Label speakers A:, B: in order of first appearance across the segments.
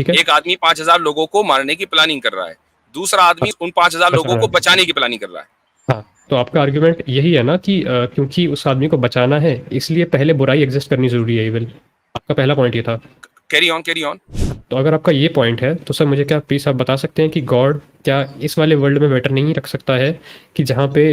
A: ठीक है।
B: एक आदमी 5000 लोगों को मारने की प्लानिंग कर रहा है, दूसरा आदमी उन 5000 लोगों को बचाने की प्लानिंग कर रहा है।
A: हाँ, तो आपका आर्ग्यूमेंट यही है ना कि क्योंकि उस आदमी को बचाना है इसलिए पहले बुराई एग्जिस्ट करनी जरूरी है, इविल। आपका पहला पॉइंट ये था।
B: Carry on, carry on.
A: तो अगर आपका ये पॉइंट है तो सर मुझे क्या प्लीज़ आप बता सकते हैं कि गॉड क्या इस वाले वर्ल्ड में बेटर नहीं रख सकता है कि जहाँ पे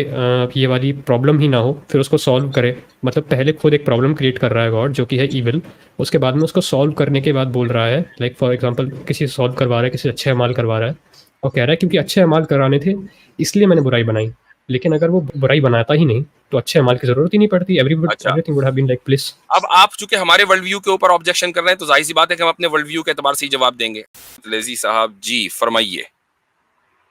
A: ये वाली प्रॉब्लम ही ना हो, फिर उसको सॉल्व करे। मतलब पहले खुद एक प्रॉब्लम क्रिएट कर रहा है गॉड जो कि है ईविल, उसके बाद में उसको सॉल्व करने के बाद बोल रहा है, लाइक फॉर एग्जांपल किसी से सॉल्व करवा रहा है, किसी से अच्छे अमाल करवा रहा है, और कह रहा है क्योंकि अच्छे अमाल कराने थे इसलिए मैंने बुराई बनाई। लेकिन अगर वो बुराई बनाता ही नहीं तो अच्छे अमाल की जरूरत ही नहीं पड़ती।
B: अच्छा,
A: everything would have been like please.
B: अब आप चूंकि हमारे वर्ल्ड व्यू के ऊपर ऑब्जेक्शन कर रहे हैं तो जाहिर सी बात है कि हम अपने वर्ल्ड व्यू के एतबार से ही जवाब देंगे। लेजी साहब जी फरमाइए।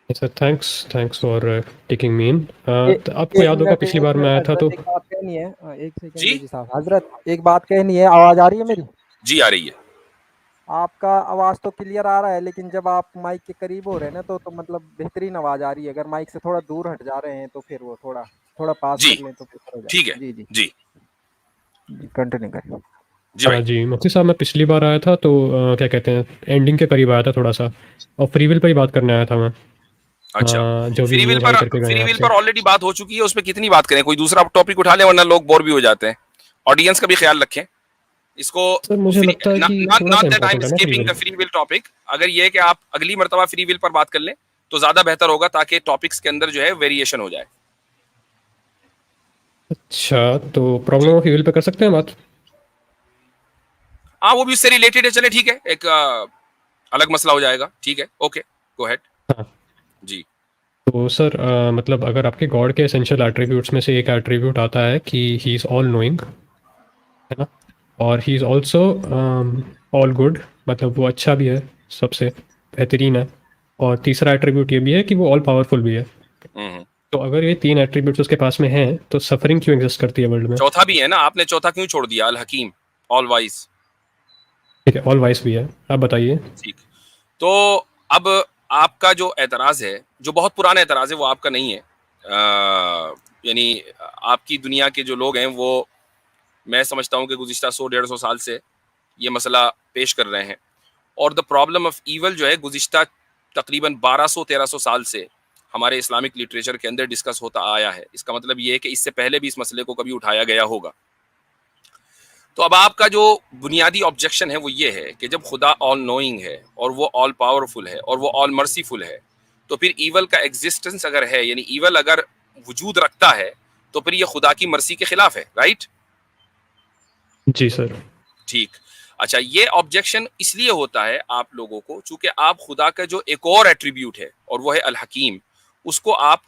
A: Sir thanks for taking me in. आपको याद होगा पिछली बार मैं आया था तो
C: एक बात कहनी है, एक सेकंड
B: जी
C: जी साहब, हजरत एक बात कहनी है। आवाज आ रही है मेरी?
B: जी आ रही है।
C: आपका आवाज तो क्लियर आ रहा है, लेकिन जब आप माइक के करीब हो रहे हैं ना तो मतलब बेहतरीन आवाज आ रही है। अगर माइक से थोड़ा दूर हट जा रहे हैं तो फिर वो थोड़ा पास
B: जी
C: कर लें तो बेहतर हो जाए।
B: ठीक है
C: जी जी
B: जी
C: कंटिन्यू करें।
B: जी भाई।
A: जी मुफ्ती साहब, मैं पिछली बार आया था तो क्या कहते हैं, एंडिंग के करीब आया था थोड़ा सा, और फ्री विल पर ही बात करने आया था मैं।
B: अच्छा,
A: जो भी न्यू भाई करके गए
B: फ्री विल
A: आपसे।
B: पर ऑलरेडी बात हो चुकी है, उसमें कितनी बात करें? कोई दूसरा टॉपिक उठा लें वरना लोग बोर भी हो जाते हैं। ऑडियंस का भी ख्याल रखें इसको।
A: सर मुझे लगता है कि थोड़ा सा
B: not that I am
A: important है ना free
B: skipping
A: will.
B: The free will topic. अगर ये है कि आप अगली मर्तबा फ्री विल पर बात कर लें तो ज्यादा बेहतर होगा, ताकि टॉपिक्स के अंदर जो है वेरिएशन हो जाए।
A: अच्छा, तो problem of free will pay कर सकते हैं बात?
B: हाँ, वो भी उससे रिलेटेड है। चले ठीक है, एक अलग मसला हो जाएगा। ठीक है, ओके, गो अहेड।
A: हाँ,
B: जी
A: तो सर मतलब अगर आपके गॉड के एसेंशियल एट्रीब्यूट्स में से एक एट्रीब्यूट आता है कि ही इज़ ऑल नोइंग, है ना, और he is also all good, मतलब वो अच्छा भी है, सबसे बेहतरीन है, और तीसरा एट्रीब्यूट ये भी है कि वो ऑल पावरफुल भी है।
B: हम्म।
A: तो अगर ये तीन एट्रीब्यूट्स उसके पास में हैं तो सफरिंग क्यों एग्जिस्ट करती है वर्ल्ड में?
B: चौथा भी है ना, आपने चौथा क्यों छोड़ दिया? अल हकीम, ऑल वाइज।
A: ठीक है, ऑल वाइस भी है, आप बताइए।
B: ठीक, तो अब आपका जो एतराज है, जो बहुत पुराना एतराज है, वो आपका नहीं है। यानी आपकी दुनिया के जो लोग हैं वो, मैं समझता हूँ कि गुज़िश्ता 100-150 साल से ये मसला पेश कर रहे हैं। और द प्रॉब्लम ऑफ ईवल जो है गुज़िश्ता तकरीबन 1200-1300 साल से हमारे इस्लामिक लिटरेचर के अंदर डिस्कस होता आया है। इसका मतलब ये है कि इससे पहले भी इस मसले को कभी उठाया गया होगा। तो अब आपका जो बुनियादी ऑब्जेक्शन है वो ये है कि जब खुदा ऑल नोइंग है और वो ऑल पावरफुल है और वो ऑल मर्सीफुल है, तो फिर ईवल का एग्जिस्टेंस अगर है, यानी ईवल अगर वजूद रखता है, तो फिर ये खुदा की मर्सी के खिलाफ है, राइट?
A: जी सर।
B: ठीक। अच्छा, ये ऑब्जेक्शन इसलिए होता है आप लोगों को चूंकि आप खुदा का जो एक और एट्रीब्यूट है और वो है अल हकीम, उसको आप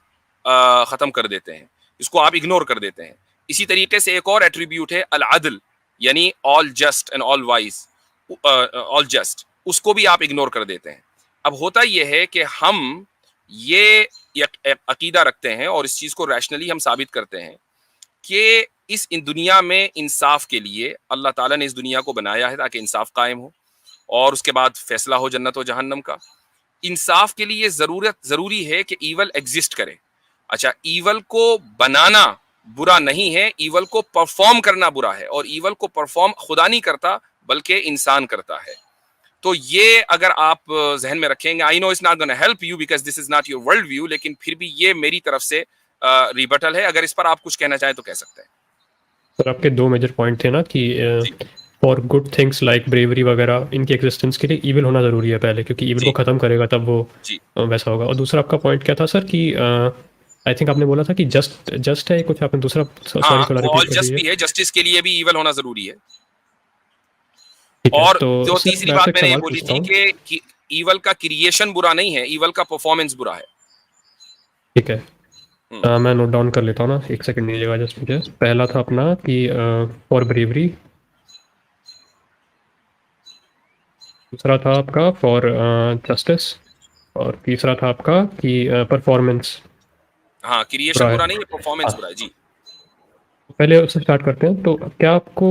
B: ख़त्म कर देते हैं, इसको आप इग्नोर कर देते हैं। इसी तरीके से एक और एट्रीब्यूट है अल अदल, यानी all just and all wise, all just, उसको भी आप इग्नोर कर देते हैं। अब होता यह है कि हम ये अकीदा रखते हैं और इस चीज़ को रैशनली हम साबित करते हैं कि इस दुनिया में इंसाफ के लिए अल्लाह ताला ने इस दुनिया को बनाया है ताकि इंसाफ कायम हो और उसके बाद फैसला हो जन्नत और जहन्नम का। इंसाफ के लिए ज़रूरी है कि ईवल एग्जिस्ट करे। अच्छा, ईवल को बनाना बुरा नहीं है, ईवल को परफॉर्म करना बुरा है, और ईवल को परफॉर्म खुदा नहीं करता बल्कि इंसान करता है। तो ये अगर आप जहन में रखेंगे, I know it's not gonna help you because this is not your world view, लेकिन फिर भी ये मेरी तरफ से रिबटल है। अगर इस पर आप कुछ कहना चाहें तो कह सकते हैं।
A: सर आपके दो मेजर पॉइंट थे ना कि for good things like bravery वगैरह, इनकी एग्जिस्टेंस के लिए ईविल होना ज़रूरी है पहले, क्योंकि ईविल को ख़त्म करेगा तब वो वैसा होगा। और दूसरा आपका पॉइंट क्या था सर कि आई थिंक आपने बोला था कि जस्ट है कुछ, आपने दूसरा सॉरी थोड़ा रिपीट कर दीजिए।
B: भी है, जस्टिस के लिए भी ईविल होना ज़रूरी है।
A: ठीक है,
B: और
A: तो
B: जो तीसरी बात मैंने ये बोली थी
A: पूछता
B: कि ईवल का क्रिएशन बुरा नहीं है, ईवल का परफॉर्मेंस बुरा है।
A: ठीक है, मैं नोट डाउन कर लेता हूँ ना, एक सेकंड दीजिएगा जस्ट मुझे। पहला था अपना कि फॉर ब्रेवरी, दूसरा था आपका फॉर जस्टिस, और तीसरा था आपका कि परफॉर्मेंस।
B: हाँ, क्रिएशन बुरा नहीं है, परफॉर्मेंस बुरा है। जी,
A: पहले उससे स्टार्ट करते हैं। तो क्या आपको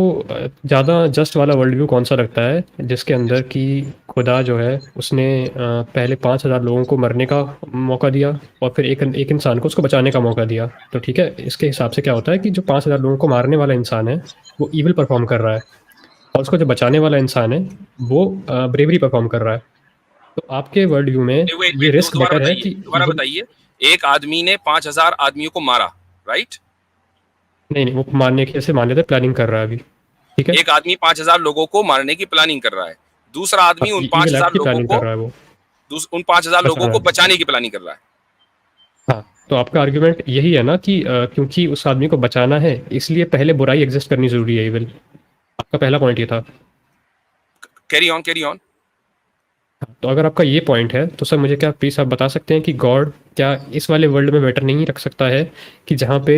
A: ज़्यादा जस्ट वाला वर्ल्ड व्यू कौन सा लगता है, जिसके अंदर कि खुदा जो है उसने पहले 5000 लोगों को मरने का मौका दिया और फिर एक इंसान को उसको बचाने का मौका दिया? तो ठीक है, इसके हिसाब से क्या होता है कि जो 5000 लोगों को मारने वाला इंसान है वो ईविल परफॉर्म कर रहा है, और उसको जो बचाने वाला इंसान है वो ब्रेवरी परफॉर्म कर रहा है। तो आपके वर्ल्ड व्यू में
B: वेट
A: ये
B: वेट
A: रिस्क
B: दोबारा
A: बेटर है
B: बताइए,
A: कि
B: दोबारा
A: evil-
B: बताइए। एक आदमी ने 5,000 आदमियों को मारा, राइट?
A: नहीं नहीं, वो मारने के ऐसे मान लेते प्लानिंग कर रहा है अभी, ठीक है।
B: एक आदमी 5,000 लोगों को मारने की प्लानिंग कर रहा है, दूसरा आदमी
A: अब
B: उन
A: इविल
B: 5,000
A: एक्ट की
B: लोगों
A: प्लानिंग
B: को
A: कर रहा है वो,
B: उन 5,000
A: बचा
B: लोगों
A: रहा
B: को
A: है।
B: बचाने की प्लानिंग कर रहा है।
A: हाँ, तो आपका आर्ग्यूमेंट यही है ना कि क्योंकि उस आदमी को बचाना है इसलिए पहले बुराई एग्जिस्ट करनी जरूरी है, इविल। आपका पहला पॉइंट ये था।
B: Carry on, carry on.
A: तो अगर आपका ये पॉइंट है तो सर मुझे क्या प्लीज़ आप बता सकते हैं कि गॉड क्या इस वाले वर्ल्ड में बेटर नहीं रख सकता है कि जहाँ पे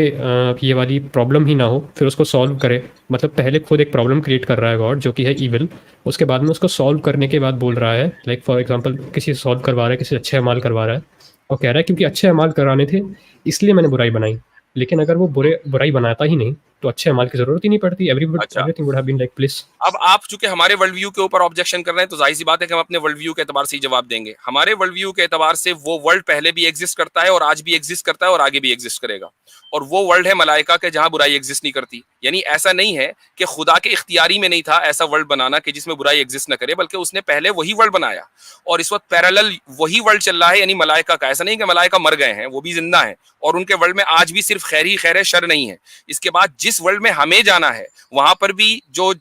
A: ये वाली प्रॉब्लम ही ना हो, फिर उसको सॉल्व करे। मतलब पहले खुद एक प्रॉब्लम क्रिएट कर रहा है गॉड जो कि है ईविल, उसके बाद में उसको सॉल्व करने के बाद बोल रहा है, लाइक फॉर एग्जांपल किसी से सॉल्व करवा रहा है, किसी से अच्छे अमाल करवा रहा है, और कह रहा है क्योंकि अच्छे अमाल कराने थे इसलिए मैंने बुराई बनाई। लेकिन अगर वो बुराई बनाता ही नहीं तो अच्छे अमाल की ज़रूरत ही नहीं पड़ती,
B: अच्छा,
A: everything would have been like please.
B: अब आप चूंकि हमारे वर्ल्ड व्यू के ऊपर ऑब्जेक्शन कर रहे हैं, तो जाहिर सी बात है कि हम अपने वर्ल्ड व्यू के एतबार से ही जवाब देंगे। हमारे वर्ल्ड व्यू के एतबार से वो वर्ल्ड पहले भी एग्जिस्ट करता है और आज भी एग्जिस्ट करता है और आगे भी एग्जिस्ट करेगा, और वो वर्ल्ड है मलाइका के, जहां बुराई एग्जिस्ट नहीं करती। यानी ऐसा नहीं है कि खुदा के इख्तियारी में नहीं था ऐसा वर्ल्ड बनाना कि जिसमें बुराई एग्जिस्ट न करे, बल्कि उसने पहले वही वर्ल्ड बनाया और इस वक्त पैरेलल वही वर्ल्ड चल रहा है, यानी मलाइका का। ऐसा नहीं कि मलाइका मर गए हैं, वो भी जिंदा है और उनके वर्ल्ड में आज भी सिर्फ खैर ही खैर है, शर नहीं है। इसके बाद जिस वर्ल्ड में हमें जाना है वहां पर भी जो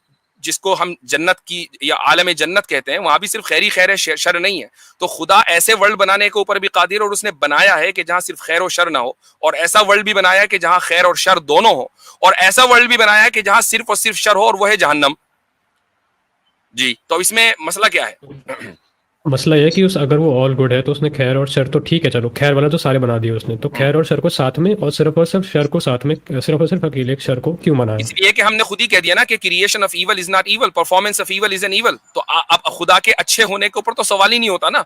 B: जिसको हम जन्नत की या आलम जन्नत कहते हैं, वहां भी सिर्फ खैर ही खैर है, शर नहीं है। तो खुदा ऐसे वर्ल्ड बनाने के ऊपर भी कादिर, और उसने बनाया है कि जहां सिर्फ खैर और शर ना हो, और ऐसा वर्ल्ड भी बनाया है कि जहां खैर और शर दोनों हो, और ऐसा वर्ल्ड भी बनाया है कि जहां सिर्फ और सिर्फ शर हो, और वह है जहन्नम। जी, तो इसमें मसला क्या है?
A: मसला ये है कि उस अगर वो ऑल गुड है तो उसने खैर और शर तो ठीक है, चलो खैर वाला तो सारे बना दिए उसने, तो खैर और शर को साथ में और सिर्फ शर को साथ में, सिर्फ और सिर्फ अकेले शर को क्यों मनाया?
B: इसलिए कि हमने खुद ही कह दिया ना कि creation of evil is not evil, performance of evil is an evil. तो अब खुदा के अच्छे होने के ऊपर तो सवाल ही नहीं होता ना।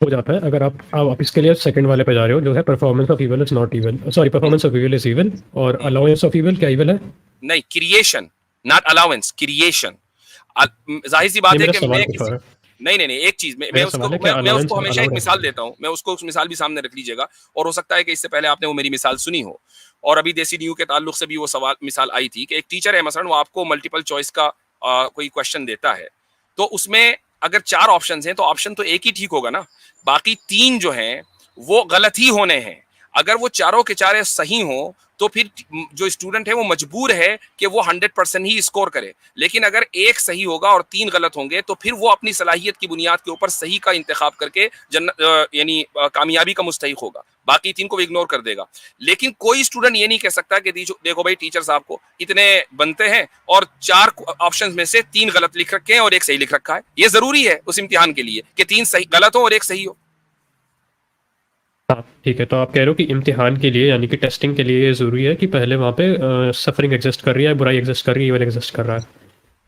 A: हो जाता है अगर आप इसके लिए सेकंड वाले पे जा रहे हो जो है performance of evil is not evil, sorry performance of evil is evil, और अलाउंस ऑफ इविल क्या इविल है?
B: नहीं, क्रिएशन, नॉट अलाउंस, क्रिएशन। जाहिर सी
A: ये
B: बात है
A: मेरा
B: कि
A: सवाल
B: मैं
A: कुछ
B: किसी
A: और है।
B: नहीं नहीं नहीं, एक चीज मैं
A: मेरा
B: उसको
A: सवाल है क्या
B: मैं
A: अलाउंस
B: उसको हमेशा एक
A: अलाउड
B: मिसाल
A: है?
B: देता हूं, मैं उसको उस मिसाल भी सामने रख लीजिएगा, और हो सकता है कि इससे पहले आपने वो मेरी मिसाल सुनी हो, और अभी देसी न्यू के ताल्लुक से भी वो सवाल मिसाल आई थी कि एक टीचर है मसलन, वो आपको मल्टीपल चॉइस का कोई क्वेश्चन देता है, तो उसमें अगर 4 ऑप्शंस हैं तो ऑप्शन तो एक ही ठीक होगा ना, बाकी 3 जो हैं वो गलत ही होने हैं। अगर वो चारों के चारे सही हो तो फिर जो स्टूडेंट है वो मजबूर है कि वो 100% ही स्कोर करे। लेकिन अगर एक सही होगा और 3 गलत होंगे तो फिर वो अपनी सलाहियत की बुनियाद के ऊपर सही का इंतखाब करके यानी कामयाबी का मुस्तहिक होगा, बाकी 3 को भी इग्नोर कर देगा। लेकिन कोई स्टूडेंट ये नहीं कह सकता कि देखो भाई टीचर साहब को इतने बनते हैं और 4 ऑप्शंस में से 3 गलत लिख रखे हैं और एक सही लिख रखा है। ये जरूरी है उस इम्तिहान के लिए कि 3 सही गलत हो और एक सही हो।
A: हाँ ठीक है, तो आप कह रहे हो कि इम्तिहान के लिए यानी कि टेस्टिंग के लिए ये ज़रूरी है कि पहले वहाँ पे सफरिंग एग्जिस्ट कर रही है, बुराई एग्जिस्ट कर रही है, इविल एग्जिस्ट कर रहा है।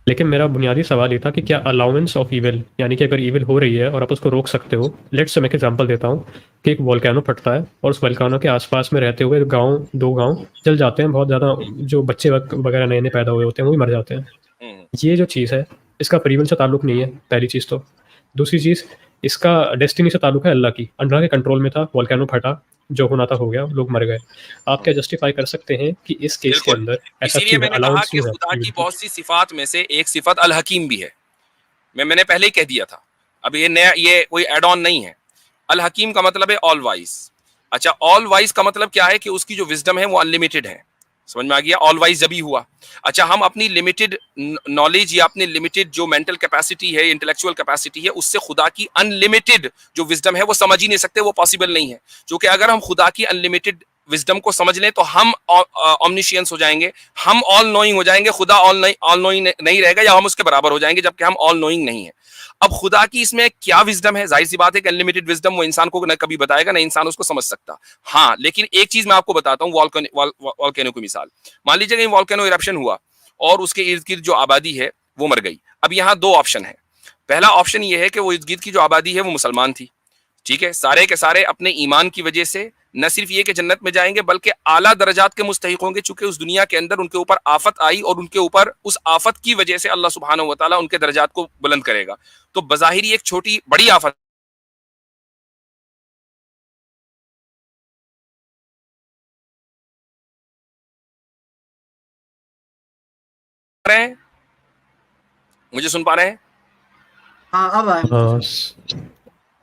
A: लेकिन मेरा बुनियादी सवाल ये था कि क्या अलाउंस ऑफ इविल, यानी कि अगर इविल हो रही है और आप उसको रोक सकते हो। लेट्स से मैं एक एग्जांपल देता हूँ कि एक वोल्केनो फटता है और उस वोल्केनो के आसपास में रहते हुए गांव, 2 गांव जल जाते हैं, बहुत ज़्यादा जो बच्चे वगैरह नए नए पैदा हुए होते हैं वो भी मर जाते हैं।
B: हम्म,
A: ये जो चीज़ है इसका फ्री विल से ताल्लुक नहीं है, पहली चीज़ तो। दूसरी चीज़, इसका डेस्टिनी से ताल्लुक है अल्लाह की, अल्लाह के कंट्रोल में था, वोल्केनो फटा, जो होना था हो गया, लोग मर गए। आप क्या जस्टिफाई कर सकते हैं कि इस केस के
B: बिल्कुल।
A: अंदर ऐसा
B: इसीलिए
A: क्यों है,
B: मैंने कहा
A: अलाउंस
B: कि
A: क्यों है
B: खुदा
A: evil
B: की
A: की?
B: बहुत सी सिफात में से एक सिफत अल हकीम भी है। मैंने पहले ही कह दिया था, अब ये नया, ये कोई एड ऑन नहीं है। अल हकीम का मतलब है ऑल वाइज। अच्छा, ऑल वाइज का मतलब क्या है कि उसकी जो विजडम है वो अनलिमिटेड है। समझ में आ गया? ऑल वाइज जब ही हुआ। अच्छा, हम अपनी लिमिटेड नॉलेज या अपनी लिमिटेड जो मेंटल कैपेसिटी है, इंटेलेक्चुअल कैपेसिटी है, उससे खुदा की अनलिमिटेड जो विजडम है वो समझ ही नहीं सकते, वो पॉसिबल नहीं है। क्योंकि अगर हम खुदा की अनलिमिटेड विजडम को समझ लें तो हम ऑमनिशियंस हो जाएंगे, हम ऑल नोइंग हो जाएंगे, खुदा ऑल नोइंग नहीं रहेगा, या हम उसके बराबर हो जाएंगे, जबकि हम ऑल नोइंग नहीं है। अब खुदा की इसमें क्या विजडम है? जाहिर सी बात है कि अनलिमिटेड विजडम वो इंसान को न कभी बताएगा, ना इंसान उसको समझ सकता। हाँ, लेकिन एक चीज मैं आपको बताता हूँ, वॉल्केनो की मिसाल। मान लीजिए कहीं वॉल्केनो इरप्शन हुआ और उसके इर्द गिर्द जो आबादी है वो मर गई। अब यहाँ 2 ऑप्शन है। पहला ऑप्शन ये है कि वो इर्द गिर्द की जो आबादी है वो मुसलमान थी, ठीक है, सारे के सारे अपने ईमान की वजह से न सिर्फ ये कि जन्नत में जाएंगे बल्कि आला दर्जात के मुस्तहिक होंगे, चूंकि उस दुनिया के अंदर उनके ऊपर आफत आई और उनके ऊपर उस आफत की वजह से अल्लाह सुब्हानहू व तआला उनके दर्जात को बुलंद करेगा। तो बज़ाहिर एक छोटी बड़ी आफत है। मुझे सुन पा रहे हैं?
D: हाँ अब आया मुझे
A: हाँ
D: सर।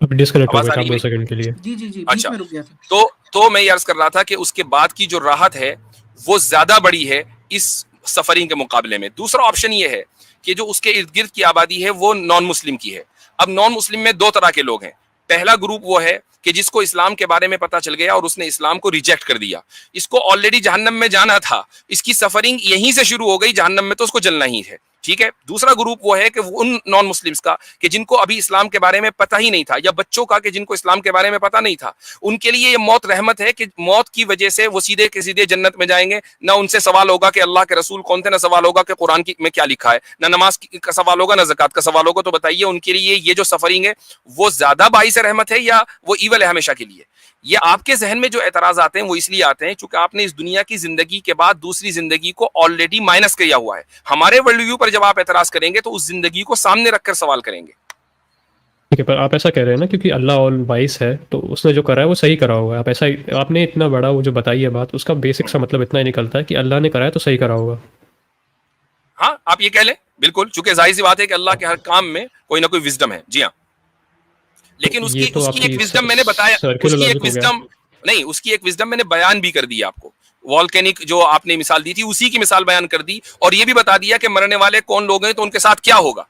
A: अभी डिस्कनेक्ट हो
B: आवाज
A: गए
B: आ
A: थे
B: रही
A: आप
B: है
A: 2
B: मेरी?
A: सेकंड के लिए।
D: जी जी जी, बीच
B: अच्छा,
D: में रुक गया था।
B: तो मैं ये अर्ज कर रहा था कि उसके बाद की जो राहत है वो ज्यादा बड़ी है इस सफरिंग के मुकाबले में। दूसरा ऑप्शन ये है कि जो उसके इर्द गिर्द की आबादी है वो नॉन मुस्लिम की है। अब नॉन मुस्लिम में दो तरह के लोग हैं। पहला ग्रुप वो है कि जिसको इस्लाम के बारे में पता चल गया और उसने इस्लाम को रिजेक्ट कर दिया, इसको ऑलरेडी जहन्नम में जाना था, इसकी सफरिंग यहीं से शुरू हो गई, जहन्नम में तो उसको जलना ही है। ठीक है। दूसरा ग्रुप वो है कि उन नॉन मुस्लिम्स का कि जिनको अभी इस्लाम के बारे में पता ही नहीं था, या बच्चों का कि जिनको इस्लाम के बारे में पता नहीं था, उनके लिए ये मौत रहमत है कि मौत की वजह से वो सीधे के सीधे जन्नत में जाएंगे। ना उनसे सवाल होगा कि अल्लाह के रसूल कौन थे, ना सवाल होगा कि कुरान में क्या लिखा है, ना नमाज का सवाल होगा, ना ज़कात का सवाल होगा। तो बताइए उनके लिए ये जो सफरिंग है वो ज्यादा बाइस रहमत है या वो ईवल है हमेशा के लिए? ये आपके जहन में जो एतराज आते हैं वो इसलिए आते हैं क्योंकि आपने इस दुनिया की जिंदगी के बाद दूसरी जिंदगी को ऑलरेडी माइनस किया हुआ है। हमारे वर्ल्ड व्यू पर जब आप एतराज करेंगे तो उस जिंदगी को सामने रखकर सवाल करेंगे।
A: ठीक है, पर आप ऐसा कह रहे हैं ना क्योंकि अल्लाह ऑल वाइस है तो उसने जो करा है वो सही करा होगा। आप ऐसा आपने इतना बड़ा वो जो बताई है बात, उसका बेसिक सा मतलब इतना ही निकलता है कि अल्लाह ने करा है तो सही करा होगा।
B: हाँ, आप ये कह लें बिल्कुल, चूंकि जाहिर सी बात है कि अल्लाह के हर काम में कोई ना कोई विजडम है। जी हाँ, लेकिन
A: ये
B: उसकी
A: तो
B: उसकी एक
A: आपकी
B: विजडम मैंने बताया,
A: सर्कुलर
B: उसकी एक
A: लॉजिक हो गया।
B: विजडम नहीं, उसकी एक विजडम मैंने बयान भी कर दी आपको। वॉल्केनिक जो आपने मिसाल दी थी उसी की मिसाल बयान कर दी, और ये भी बता दिया कि मरने वाले कौन लोग हैं तो उनके साथ क्या होगा।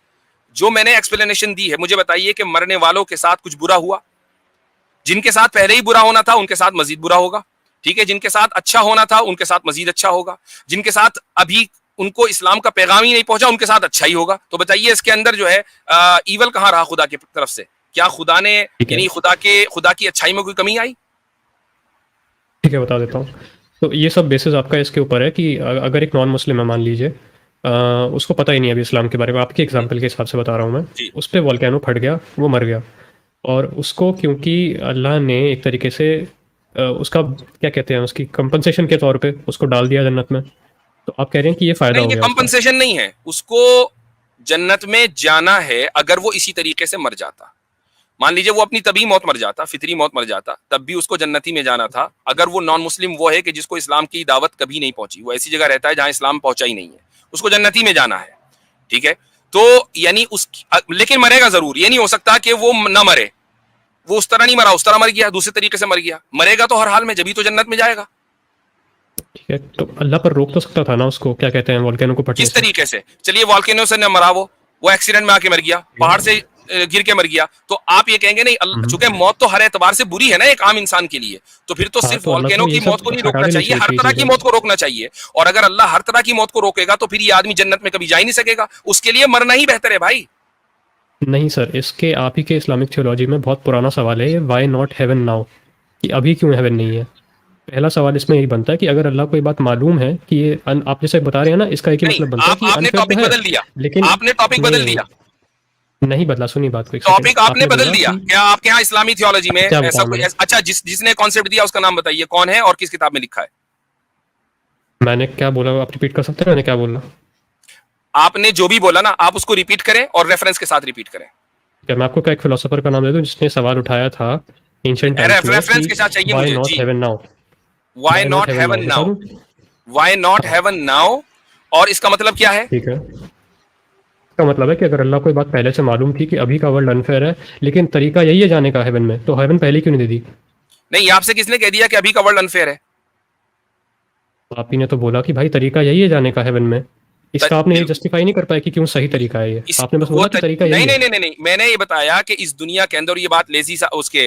B: जो मैंने एक्सप्लेनेशन दी है, मुझे बताइए कि मरने वालों के साथ कुछ बुरा हुआ? जिनके साथ पहले ही बुरा होना था उनके साथ मजीद बुरा होगा। ठीक है। जिनके साथ अच्छा होना था उनके साथ मजीद अच्छा होगा। जिनके साथ अभी उनको इस्लाम का पैगाम ही नहीं पहुंचा उनके साथ अच्छा ही होगा। तो बताइए इसके अंदर जो है ईवल कहां रहा खुदा की तरफ से? क्या खुदा ने
A: ठीक है,
B: यानी खुदा की अच्छाई में कोई कमी आई?
A: ठीक है बता देता हूँ। तो ये सब बेसिस आपका इसके ऊपर है कि अगर एक नॉन मुस्लिम है मान लीजिए, उसको पता ही नहीं है अभी इस्लाम के बारे में, आपके एग्जांपल के हिसाब से बता रहा हूँ मैं,
B: जी
A: उस पर वॉल्केनो फट गया, वो मर गया, और उसको क्योंकि अल्लाह ने एक तरीके से उसका क्या कहते हैं उसकी कंपनसेशन के तौर पे उसको डाल दिया जन्नत में, तो आप कह रहे हैं कि ये फ़ायदा
B: नहीं,
A: हो
B: ये
A: गया उसका।
B: कंपनसेशन नहीं है। उसको जन्नत में जाना है। अगर वो इसी तरीके से मर जाता, मान लीजिए वो अपनी तभी मौत मर जाता, फितरी मौत मर जाता, तब भी उसको जन्नती में जाना था। अगर वो नॉन मुस्लिम वो है कि जिसको इस्लाम की दावत कभी नहीं पहुंची, वो ऐसी जगह रहता है जहां इस्लाम पहुंचा ही नहीं है, उसको जन्नती में जाना है। ठीक है। तो यानी लेकिन मरेगा जरूर। ये नहीं हो सकता कि वो ना मरे। वो उस तरह नहीं मरा, उस तरह मर गया, दूसरे तरीके से मर गया। मरेगा तो हर हाल में, जब ही तो जन्नत में जाएगा।
A: ठीक है, तो अल्लाह पर रोक तो सकता था ना उसको, क्या कहते हैं, वॉल्केनो को फटने
B: किस
A: से।
B: तरीके से? चलिए वॉल्केनो से न मरा, वो एक्सीडेंट में आके मर गया, पहाड़ से गिर के मर गया, तो आप ये कहेंगे नहीं, चूंकि मौत तो हर एतबार से बुरी है ना एक आम इंसान के लिए, तो फिर तो
A: हाँ,
B: सिर्फ
A: तो अल्लाह
B: वॉल्केनो
A: को ये
B: की मौत
A: सब
B: को नहीं
A: हटा
B: रोकना
A: देनी
B: चाहिए, हर
A: चाहिए
B: तरह की
A: चीज़ें।
B: मौत को रोकना चाहिए। और अगर अल्लाह हर तरह की मौत को रोकेगा तो फिर ये आदमी जन्नत में कभी जा ही नहीं सकेगा। उसके लिए मरना ही बेहतर है भाई।
A: नहीं सर, इसके आप ही के इस्लामिक थियोलॉजी में बहुत पुराना सवाल है ये, वाई नॉट हेवन नाउ, कि अभी क्यों हेवन नहीं है। पहला सवाल इसमें यही बनता है कि अगर अल्लाह को ये बात मालूम है कि ये आप जैसे बता रहे हैं ना, इसका एक ही
B: नहीं,
A: मतलब बनता है कि
B: आपने
A: अनफेयर
B: टॉपिक
A: तो है,
B: बदल दिया।
A: लेकिन
B: आपने टॉपिक
A: नहीं
B: बदल
A: नहीं
B: दिया।
A: नहीं बदला, सुनिए बात को एक सेकंड।
B: टॉपिक आपने बदल
A: बोला
B: दिया।
A: कि
B: क्या आपके यहाँ इस्लामी थियोलॉजी में
A: क्या
B: ऐसा
A: बताऊं
B: कोई
A: मैंने?
B: अच्छा जिसने कॉन्सेप्ट दिया उसका नाम बताइए, कौन है और किस किताब में लिखा है?
A: मैंने क्या बोला, आप रिपीट कर सकते हैं मैंने क्या बोला?
B: आपने जो भी बोला ना, आप उसको रिपीट करें और रेफरेंस के साथ रिपीट करें।
A: क्या मैं आपको क्या एक फिलोसोफर का नाम दे दूं जिसने सवाल उठाया था एंशिएंट टाइम्स में
B: रेफरेंस
A: कि
B: के साथ चाहिए
A: व्हाई
B: मुझे
A: नॉट
B: जी।
A: Heaven now,
B: why
A: why not
B: not
A: heaven now,
B: heaven
A: बता
B: नाउ,
A: दूं?
B: वाई नॉट हेवन नाउ, और इसका मतलब क्या है?
A: ठीक है, इसका मतलब है कि अगर अल्लाह को ये बात पहले से मालूम थी कि अभी का वर्ल्ड अनफेयर है, लेकिन तरीका यही है जाने का हेवन में, तो हेवन पहले क्यों नहीं दे दी?
B: नहीं, आपसे किसने कह दिया कि अभी का वर्ल्ड अनफेयर है?
A: आप ही ने तो बोला कि भाई तरीका यही है जाने का हेवन में। इसका आपने ये जस्टिफाई नहीं कर पाया कि क्यों सही तरीका है ये, आपने बस बोला कि तरीका
B: नहीं
A: यही
B: नहीं
A: है।
B: नहीं नहीं नहीं, मैंने ये बताया कि इस दुनिया के अंदर, ये बात लेजी उसके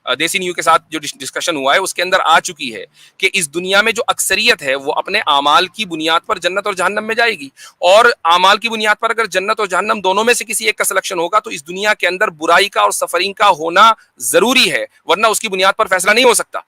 B: देसी न्यू के साथ जो डिस्कशन हुआ है उसके अंदर आ चुकी है कि इस दुनिया में जो अक्सरियत है वो अपने आमाल की बुनियाद पर जन्नत और जहन्नम में जाएगी। और आमाल की बुनियाद पर अगर जन्नत और जहन्नम दोनों में से किसी एक का सिलेक्शन होगा तो इस दुनिया के अंदर बुराई का और सफरिंग का होना जरूरी है, वरना उसकी बुनियाद पर फैसला नहीं हो सकता।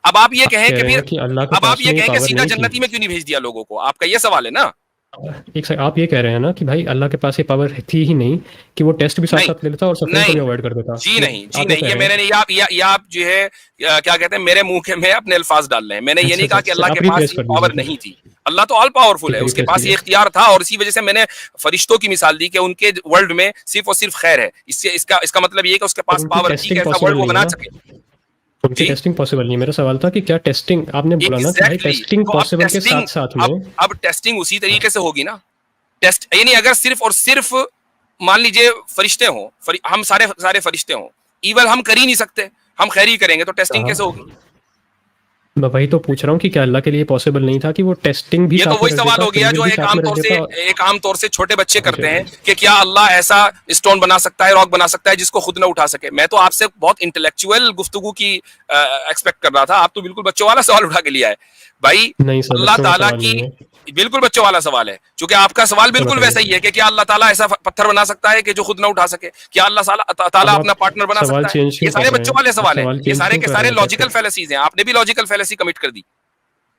B: अब आप ये कहें कि फिर
A: अल्लाह के
B: अब आप
A: पास
B: ये
A: में
B: कहें कि
A: पावर
B: सीधा
A: नहीं थी।
B: जन्नती में क्यों नहीं भेज दिया लोगों को, आपका ये सवाल है ना?
A: एक सेकंड, आप ये कह रहे हैं ना कि भाई अल्लाह के पास ये पावर थी ही नहीं कि वो टेस्ट भी साथ
B: नहीं
A: साथ ले लेता और सफरिंग को
B: नहीं
A: भी अवॉइड कर देता।
B: जी नहीं जी
A: आप
B: नहीं,
A: कह
B: ये
A: रहे
B: मैंने
A: हैं।
B: नहीं, आप जो है क्या कहते हैं, मेरे मुंह के में अपने अल्फाज डाल रहे हैं। मैंने ये
A: अच्छा
B: नहीं कहा कि
A: अच्छा,
B: अल्लाह
A: आप
B: के पास
A: रिप्लेस
B: ये
A: कर
B: पावर
A: दीजिए
B: नहीं थी। अल्लाह तो ऑल पावरफुल है, उसके
A: रिप्लेस
B: पास ये
A: कीजिए।
B: इख्तियार था, और इसी वजह से मैंने फरिश्तों की मिसाल दी कि उनके वर्ल्ड में सिर्फ और सिर्फ खैर है। इससे इसका मतलब ये है कि उसके पास
A: उनकी
B: पावर थी कि
A: टेस्टिंग
B: ऐसा वर्ल्ड
A: पॉसिबल
B: वो
A: नहीं है
B: बना
A: ना,
B: सके।
A: उनकी
B: जी
A: टेस्टिंग पॉसिबल नहीं है। मेरा सवाल था कि क्या टेस्टिंग, आपने बोला ना कि भाई
B: एग्जैक्टली
A: टेस्टिंग
B: तो अब
A: पॉसिबल के
B: टेस्टिंग,
A: साथ साथ में।
B: अब टेस्टिंग उसी तरीके से होगी ना। टेस्ट यानी अगर सिर्फ और सिर्फ मान लीजिए फरिश्ते हों, हम सारे फरिश्ते हों, ईवल हम कर ही नहीं सकते, हम खैर ही करेंगे, तो टेस्टिंग कैसे होगी?
A: मैं वही तो पूछ रहा हूँ कि क्या अल्लाह के लिए पॉसिबल नहीं था कि वो टेस्टिंग भी
B: ये तो
A: साथ में
B: वही
A: रख
B: सवाल
A: देता,
B: हो गया
A: फ्री
B: जो
A: भी
B: एक
A: साथ में रख देता।
B: आम तौर से छोटे बच्चे
A: हाँ
B: करते
A: जी।
B: हैं कि क्या अल्लाह ऐसा स्टोन बना सकता है, रॉक बना सकता है जिसको खुद ना उठा सके। मैं तो आपसे बहुत इंटेलेक्चुअल गुफ्तगू की एक्सपेक्ट कर रहा था, आप तो बिल्कुल बच्चों वाला सवाल उठा के लिया है भाई।
A: नहीं सर,
B: अल्लाह
A: बच्चों का
B: ताला
A: सवाल
B: की
A: नहीं है।
B: बिल्कुल बच्चों वाला सवाल है, क्योंकि आपका सवाल
A: तो
B: बिल्कुल वैसा
A: बताइए।
B: ही है कि क्या अल्लाह ताला ऐसा पत्थर बना सकता है कि जो खुद ना उठा सके? क्या अल्लाह ताला
A: अब
B: अपना
A: आप
B: पार्टनर बना
A: सवाल
B: सकता है?
A: चेंज
B: ये
A: क्यों कर
B: सारे
A: रहे
B: बच्चों
A: हैं?
B: वाले
A: आप
B: सवाल हैं,
A: सवाल
B: ये
A: चेंज
B: सारे
A: क्यों
B: के
A: कर
B: सारे
A: रहे हैं
B: लॉजिकल
A: फिर?
B: फैलेसीज हैं। आपने भी लॉजिकल फैलेसी कमिट कर दी।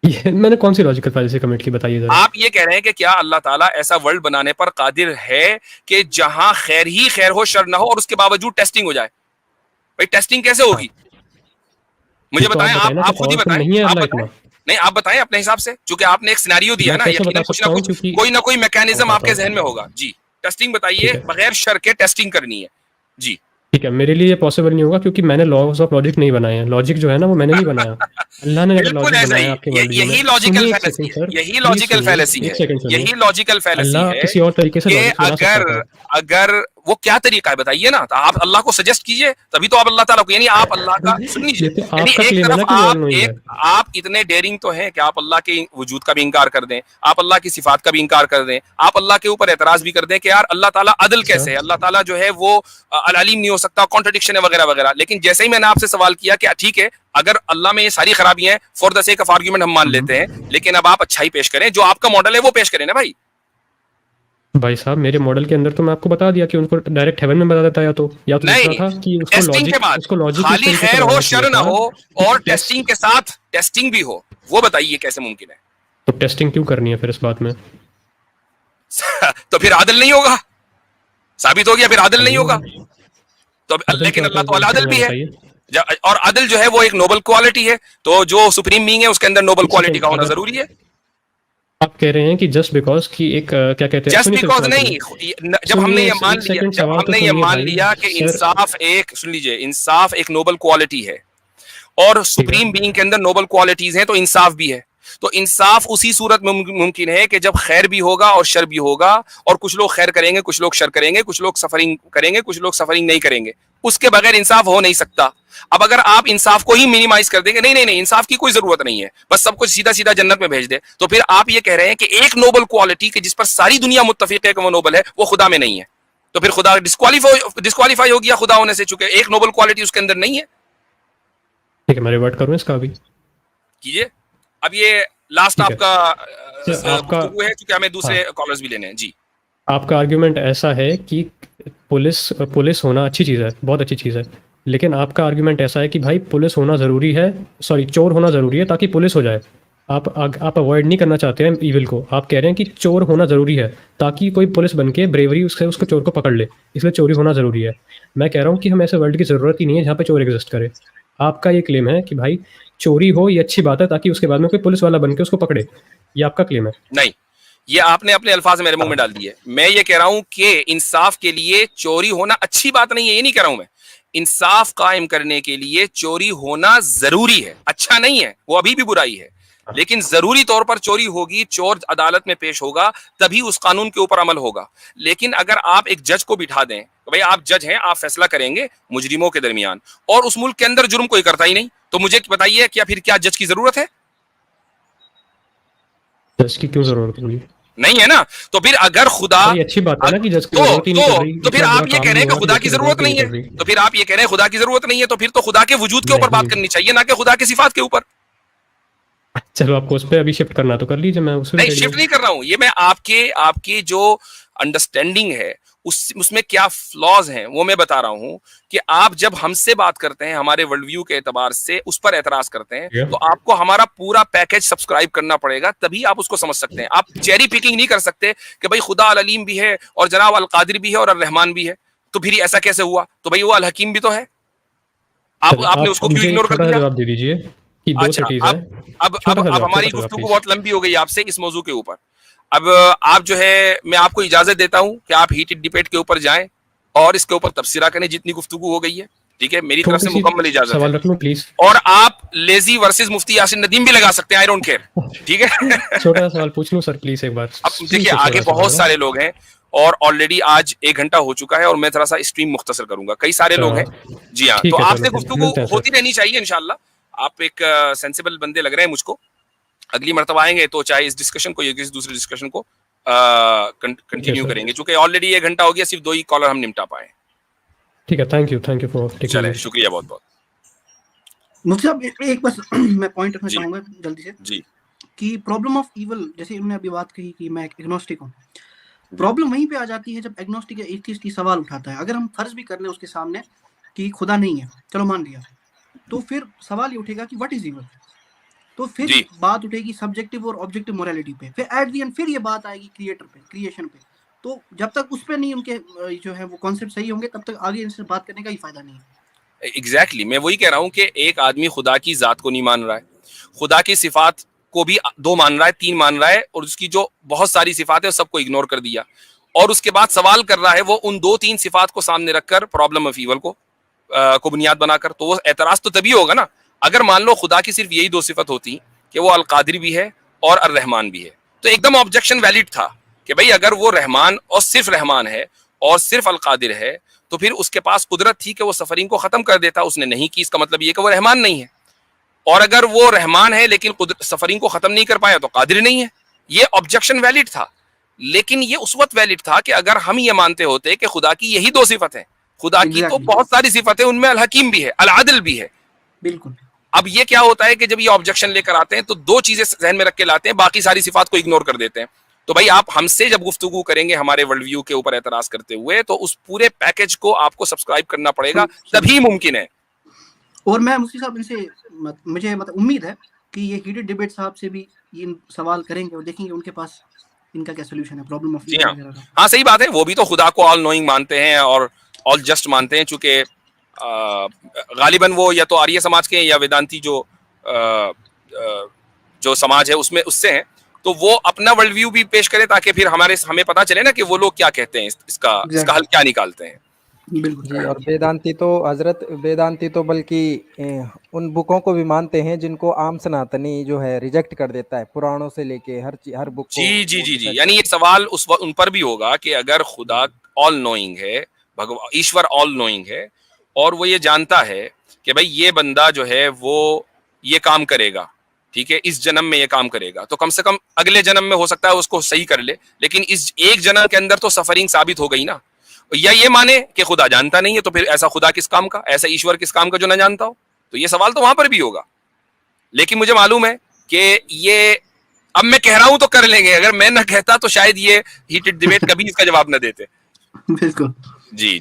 A: ये मैंने कौन सी लॉजिकल फैलेसी कमिट की, बताइए जरा।
B: आप ये कह रहे हैं कि क्या अल्लाह ताला ऐसा वर्ल्ड बनाने पर कादिर है कि जहां खैर ही खैर हो, शर ना हो, और उसके बावजूद टेस्टिंग हो जाए? भाई टेस्टिंग कैसे
A: हाँ,
B: होगी? मुझे
A: ये तो आप
B: बताएं,
A: बताएं ना,
B: आप
A: क्या
B: खुद ही
A: पावरफुल
B: बताएं,
A: नहीं है
B: आप
A: अल्लाह
B: बताएं।
A: इतना?
B: नहीं, आप बताएं अपने हिसाब से, क्योंकि आपने एक सिनेरियो दिया है
A: मैं
B: ना,
A: कैसे बता
B: यकीनन कुछ ना
A: सकता हूँ,
B: कुछ
A: क्योंकि
B: कोई मैकेनिज्म
A: बताता
B: आपके जहन में
A: हूँ।
B: होगा जी। टेस्टिंग
A: ठीक
B: बताइए,
A: है,
B: बगैर शर के टेस्टिंग करनी है जी।
A: ठीक है, मेरे लिए ये पॉसिबल नहीं होगा क्योंकि मैंने लॉज ऑफ लॉजिक नहीं बनाए हैं। लॉजिक जो है ना, वो मैंने नहीं बनाया। अल्लाह ने अगर
B: बिल्कुल
A: लॉजिक
B: ऐसा
A: बनाया
B: ही,
A: आपके वर्ल्ड व्यू में,
B: यही लॉजिकल
A: सुनिए एक
B: फैलेसी
A: सेकंड
B: है,
A: सर,
B: यही
A: प्लीज
B: लॉजिकल
A: सुनिए,
B: फैलेसी
A: एक
B: है,
A: सेकंड सुनिए।
B: यही लॉजिकल फैलेसी
A: अल्लाह
B: है
A: किसी और तरीके से
B: कि
A: लॉजिक बना सकता
B: अगर
A: था।
B: अगर वो क्या तरीका है बताइए ना, तो आप अल्लाह को सजेस्ट कीजिए, तभी तो आप अल्लाह ताला को, यानी आप अल्लाह का सुन लीजिए,
A: ये तो
B: यानी
A: आपका
B: एक
A: क्लेम है
B: तरफ
A: ना कि वो ऑल नोइंग है।
B: आप इतने डेयरिंग तो हैं कि आप अल्लाह के वजूद का भी इंकार कर दें, आप अल्लाह की सिफात का भी इंकार कर दें, आप अल्लाह के ऊपर एतराज भी कर दें कि यार अल्लाह ताला अदल कैसे है,
A: अच्छा,
B: अल्लाह ताला जो है वो अल अलीम नहीं हो सकता, कॉन्ट्रडिक्शन है वगैरह वगैरह। लेकिन जैसे ही मैंने आपसे सवाल किया कि ठीक है, अगर अल्लाह में ये सारी खराबियां हैं, for the sake of argument हम मान लेते हैं, लेकिन अब आप अच्छाई पेश करें, जो आपका मॉडल है वो पेश करें ना भाई।
A: भाई साहब, मेरे मॉडल के अंदर तो मैं आपको बता दिया कि उनको डायरेक्ट हेवन में बता देता, या तो दूसरा
B: नहीं,
A: था कि
B: टेस्टिंग के बाद
A: उसको लॉजिक इस
B: खाली
A: तरीके से
B: खैर हो
A: बनाना चाहिए
B: शर ना
A: था
B: हो,
A: कि
B: और
A: टेस्ट।
B: टेस्टिंग के साथ टेस्टिंग भी हो, वो बताइए कैसे मुमकिन है?
A: तो टेस्टिंग क्यों करनी है फिर इस बात में?
B: तो फिर आदिल नहीं होगा, साबित हो गया, फिर आदिल नहीं
A: नहीं
B: होगा।
A: होगा।
B: तो
A: अदल
B: लेकिन
A: क्या होता
B: अल्लाह
A: है,
B: तो अल
A: इसका
B: अदल
A: मतलब
B: भी है,
A: बताइए।
B: और अदल जो है वो एक नोबल क्वालिटी है, तो जो सुप्रीम बीइंग है उसके अंदर नोबल
A: एक
B: क्वालिटी
A: सेकंड,
B: का होना
A: अगर
B: जरूरी है।
A: आप कह रहे हैं कि जस्ट बिकॉज कि एक क्या कहते हैं,
B: जस्ट
A: सुनिए,
B: बिकॉज
A: सवाल
B: नहीं,
A: सुनिए,
B: जब हमने
A: सुनिए,
B: ये मान
A: एक
B: लिया,
A: सेकंड
B: जब
A: सवाल तो
B: हमने ये
A: सुनिए
B: मान
A: भाई।
B: लिया कि
A: सर,
B: इंसाफ एक, सुन लीजिए, इंसाफ एक नोबल क्वालिटी है और
A: ठीक है।
B: सुप्रीम बीइंग के अंदर नोबल क्वालिटीज हैं, तो इंसाफ भी है। तो इंसाफ उसी सूरत में मुमकिन है कि जब खैर भी होगा और शर भी होगा, और कुछ लोग खैर करेंगे, कुछ लोग शर करेंगे, कुछ लोग सफरिंग करेंगे, कुछ लोग सफरिंग नहीं करेंगे। उसके बगैर इंसाफ हो नहीं सकता। अब अगर आप इंसाफ को ही मिनिमाइज कर देंगे, नहीं नहीं नहीं, इंसाफ की कोई जरूरत नहीं है, बस सब कुछ सीधा सीधा जन्नत में भेज दे, तो फिर आप ये कह रहे हैं कि एक नोबल क्वालिटी के जिस पर सारी दुनिया मुत्तफिक है कि वो नोबल है, वो खुदा में नहीं है, तो फिर खुदा डिस्क्वालीफाई हो गया खुदा होने से, चुके एक नोबल क्वालिटी उसके अंदर नहीं है।
A: ठीक है, मैं रिवर्ट करूँ इसका अभी?
B: कीजिए। अब ये लास्ट
A: ठीक है
B: आपका
A: सर, आपका,
B: गुफ्तगू है, क्योंकि हमें दूसरे
A: हाँ,
B: कॉलर्स भी लेने हैं जी।
A: आपका आर्ग्यूमेंट ऐसा है कि पुलिस होना अच्छी चीज़ है, बहुत अच्छी चीज़ है, लेकिन आपका आर्ग्यूमेंट ऐसा है कि भाई पुलिस होना ज़रूरी है, सॉरी, चोर होना ज़रूरी है ताकि पुलिस हो जाए। आप अवॉइड नहीं करना चाहते हैं इविल को, आप कह रहे हैं कि चोर होना ज़रूरी है ताकि कोई पुलिस बन के ब्रेवरी उससे उसको चोर को पकड़ ले, इसलिए चोरी होना ज़रूरी है। मैं कह रहा हूँ कि हम ऐसे वर्ल्ड की ज़रूरत ही नहीं है जहाँ पे चोर एग्जिस्ट करे। आपका ये क्लेम है कि भाई चोरी हो ये अच्छी बात है ताकि उसके बाद में कोई पुलिस वाला बन के उसको पकड़े, ये आपका क्लेम है।
B: नहीं, ये आपने अपने अल्फाज मेरे मुंह में
A: हाँ।
B: डाल दिए। मैं ये कह रहा हूं कि इंसाफ के लिए चोरी होना अच्छी बात नहीं है, ये नहीं कह रहा हूं मैं। इंसाफ कायम करने के लिए चोरी होना जरूरी है, अच्छा नहीं है, वो अभी भी बुराई है, लेकिन जरूरी तौर पर चोरी होगी, चोर अदालत में पेश होगा, तभी उस कानून के ऊपर अमल होगा। लेकिन अगर आप एक जज को बिठा दें, तो भाई आप जज हैं, आप फैसला करेंगे मुजरिमों के दरमियान, और उस मुल्क के अंदर जुर्म कोई करता ही नहीं, तो मुझे बताइए क्या फिर क्या जज की जरूरत है?
A: जज की क्यों जरूरत होगी?
B: नहीं है ना। तो फिर अगर खुदा,
A: ये अच्छी बात है ना कि जज की जरूरत ही नहीं पड़ रही,
B: तो फिर
A: इतना
B: आप
A: बड़ा
B: ये
A: काम
B: कह रहे
A: नहीं
B: हैं कि
A: हुआ कि
B: खुदा
A: जज
B: की जरूरत
A: ही
B: नहीं है,
A: पड़ रही।
B: तो फिर आप ये कह रहे हैं खुदा की जरूरत नहीं है, तो फिर तो खुदा के वजूद के ऊपर बात
A: नहीं,
B: करनी चाहिए, ना कि खुदा की सिफात के ऊपर।
A: चलो आपको उस पर अभी शिफ्ट करना तो कर लीजिए, मैं उसमें
B: नहीं, शिफ्ट नहीं कर रहा हूं, ये मैं आपकी जो अंडरस्टैंडिंग है उसमें क्या फ्लॉज हैं वो मैं बता रहा हूं, कि आप जब हमसे बात करते हैं, हमारे वर्ल्ड व्यू के एतबार से उस पर एतराज करते हैं, तो आपको हमारा पूरा पैकेज सब्सक्राइब करना पड़ेगा, तभी आप उसको समझ सकते हैं। आप चेरी पिकिंग नहीं कर सकते कि भाई खुदा अल अलीम भी है और जनाब अल कादिर भी है और अल रहमान भी है, तो फिर ऐसा कैसे हुआ? तो भाई वो अल हकीम भी तो है, आपने उसको क्यों
A: मुझे
B: इग्नोर
A: एक
B: कर
A: छोटा सा
B: दिया?
A: जवाब दे दीजिए कि दो
B: अच्छा,
A: सिटीज है।
B: अब हमारी
A: छोटा सा
B: गुफ्तगू
A: प्लीज।
B: बहुत लंबी हो गई आपसे इस मौजू के ऊपर। अब आप जो है, मैं आपको इजाजत देता हूं कि आप हीटेड डिबेट के ऊपर जाएं और इसके ऊपर तबसरा करें, जितनी गुफ्तगू हो गई है, ठीक है, मेरी तरफ
A: छोटी
B: से
A: सी
B: मुकम्मल इजाजत है।
A: सवाल रख लूं प्लीज?
B: और आप लेजी वर्सेस मुफ्ती यासिन नदीम भी लगा सकते हैं, आई डोंट केयर, ठीक है।
A: छोटा सा सवाल पूछ लूं सर प्लीज एक बार?
B: अब देखिए, आगे बहुत सारे लोग हैं, और ऑलरेडी आज 1 घंटा हो चुका है और मैं थोड़ा सा स्ट्रीम मुख्तसर करूंगा, कई सारे लोग हैं। जी हाँ,
A: ठीक
B: तो
A: है,
B: आपसे
A: चलो
B: गुफ्तगू
A: मिलते हैं
B: होती
A: सर।
B: रहनी चाहिए इंशाल्लाह। आप एक सेंसिबल बंदे लग रहे हैं मुझको। अगली मर्तबा आएंगे तो चाहे इस डिस्कशन को या किसी दूसरे डिस्कशन को कंटिन्यू
A: सर।
B: करेंगे, चूंकि ऑलरेडी 1 घंटा हो गया, सिर्फ 2 ही कॉलर हम निपटा पाए।
A: ठीक है, थैंक यू फॉर टेकिंग
B: चले,
A: मी।
B: शुक्रिया बहुत बहुत।
D: मुझसे अब एक बस मैं पॉइंट रखना
B: जी
D: चाहूंगा जल्दी से
B: जी
D: कि प्रॉब्लम ऑफ इवल, जैसे उन्होंने अभी बात कही कि मैं एग्नोस्टिक हूँ, प्रॉब्लम वहीं पे आ जाती है जब एग्नोस्टिक या एथियस्ट की सवाल उठाता है। अगर हम फर्ज भी कर लें उसके सामने कि खुदा नहीं है, चलो मान लिया, तो फिर सवाल ये उठेगा कि व्हाट इज इवल। तो फिर
B: जी
D: बात उठेगी सब्जेक्टिव और ऑब्जेक्टिव मोरालिटी पे, फिर एट द एंड फिर ये बात आएगी क्रिएटर पे, क्रिएशन पे। तो जब तक उस पे नहीं उनके जो है वो कॉन्सेप्ट सही होंगे, तब तक आगे इनसे बात करने का ही फायदा नहीं है।
B: एग्जैक्टली मैं वही कह रहा हूँ कि एक आदमी खुदा की जात को नहीं मान रहा है, खुदा की सिफात को भी 2 मान रहा है, 3 मान रहा है, और उसकी जो बहुत सारी सिफात है सबको इग्नोर कर दिया, और उसके बाद सवाल कर रहा है वो उन 2-3 सिफात को सामने रखकर प्रॉब्लम ऑफ ईवल को बुनियाद बनाकर। तो वो एतराज तो तभी होगा ना अगर मान लो खुदा की सिर्फ यही 2 सिफत होती कि वो अल कादिर भी है और अर रहमान भी है, तो एकदम ऑब्जेक्शन वैलिड था कि भाई अगर वो रहमान और सिर्फ रहमान है और सिर्फ अल कादिर है तो फिर उसके पास कुदरत थी कि वो सफरिंग को खत्म कर देता, उसने नहीं की, इसका मतलब ये कि वो रहमान नहीं है। और अगर वो रहमान है लेकिन सफरिंग को खत्म नहीं कर पाया तो कादिर नहीं है। ये ऑब्जेक्शन वैलिड था, लेकिन ये उस वक्त वैलिड था कि अगर हम ये मानते होते कि खुदा की यही 2 सिफत है, खुदा की तो बहुत सारी सिफत है, उनमें अल हकीम भी है, अल आदिल भी है।
D: बिल्कुल।
B: अब ये क्या होता है कि जब ये ऑब्जेक्शन लेकर आते हैं तो 2 चीजें जहन में रख के लाते हैं, बाकी सारी सिफात को इग्नोर कर देते हैं। तो भाई आप हमसे जब गुफ्तगू करेंगे हमारे वर्ल्ड व्यू के ऊपर एतराज करते हुए, तो उस पूरे पैकेज को आपको सब्सक्राइब करना पड़ेगा, तभी मुमकिन है।
D: और मैं मुफ्ती साहब इनसे मुझे मतलब उम्मीद है कि ये हीटेड डिबेट साहब से भी ये सवाल करेंगे और देखेंगे उनके पास इनका क्या सोल्यूशन है प्रॉब्लम ऑफ
B: जी हाँ सही बात है, वो भी तो खुदा को ऑल नोइंग मानते हैं और ऑल जस्ट मानते हैं, चूंकि गालिबन वो या तो आर्य समाज के या वेदांती जो समाज है उसमें उससे हैं, तो वो अपना वर्ल्ड व्यू भी पेश करें ताकि फिर हमें पता चले ना कि वो लोग क्या कहते हैं, इसका हल क्या निकालते हैं।
C: जी, और वेदांती तो बल्कि उन बुकों को भी मानते हैं जिनको आम सनातनी जो है रिजेक्ट कर देता है, पुराणों से लेके हर बुक को।
B: जी यानी ये सवाल उन पर भी होगा कि अगर खुदा ऑल नोइंग है, ईश्वर ऑल नोइंग है, और वो ये जानता है कि भाई ये बंदा जो है वो ये काम करेगा, ठीक है, इस जन्म में ये काम करेगा, तो कम से कम अगले जन्म में हो सकता है उसको सही कर ले, लेकिन इस एक जन्म के अंदर तो सफरिंग साबित हो गई ना। या ये माने कि खुदा जानता नहीं है, तो फिर ऐसा खुदा किस काम का, ऐसा ईश्वर किस काम का जो ना जानता हो। तो ये सवाल तो वहां पर भी होगा, लेकिन मुझे मालूम है कि ये अब मैं कह रहा हूं तो कर लेंगे, अगर मैं ना कहता तो शायद ये हीटेड डिबेट कभी इसका जवाब ना देते।
D: बिल्कुल।
B: जी